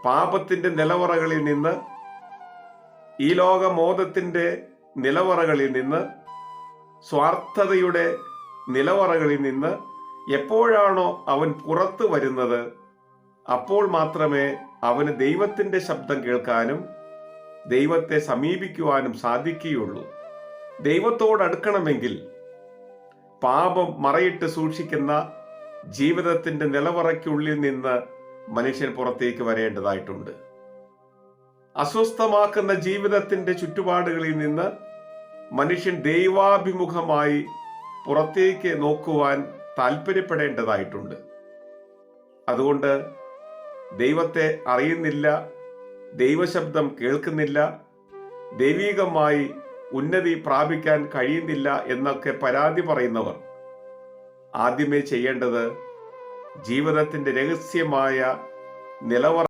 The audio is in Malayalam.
പാപത്തിൻ്റെ നിലവറകളിൽ നിന്ന്, ഈ ലോകമോദത്തിൻ്റെ നിലവറകളിൽ നിന്ന്, സ്വാർത്ഥതയുടെ നിലവറകളിൽ നിന്ന് എപ്പോഴാണോ അവൻ പുറത്തു വരുന്നത്, അപ്പോൾ മാത്രമേ അവന് ദൈവത്തിൻ്റെ ശബ്ദം കേൾക്കാനും ദൈവത്തെ സമീപിക്കുവാനും സാധിക്കുകയുള്ളൂ. ദൈവത്തോടടുക്കണമെങ്കിൽ പാപം മറയിട്ട് സൂക്ഷിക്കുന്ന ജീവിതത്തിൻ്റെ നിലവറയ്ക്കുള്ളിൽ നിന്ന് മനുഷ്യൻ പുറത്തേക്ക് വരേണ്ടതായിട്ടുണ്ട്. അസ്വസ്ഥമാക്കുന്ന ജീവിതത്തിൻ്റെ ചുറ്റുപാടുകളിൽ നിന്ന് മനുഷ്യൻ ദൈവാഭിമുഖമായി പുറത്തേക്ക് നോക്കുവാൻ താല്പര്യപ്പെടേണ്ടതായിട്ടുണ്ട്. അതുകൊണ്ട് ദൈവത്തെ അറിയുന്നില്ല, ദൈവശബ്ദം കേൾക്കുന്നില്ല, ദൈവികമായി ഉന്നതി പ്രാപിക്കാൻ കഴിയുന്നില്ല എന്നൊക്കെ പരാതി പറയുന്നവർ ആദ്യമേ ചെയ്യേണ്ടത് ജീവിതത്തിൻ്റെ രഹസ്യമായ നിലവറ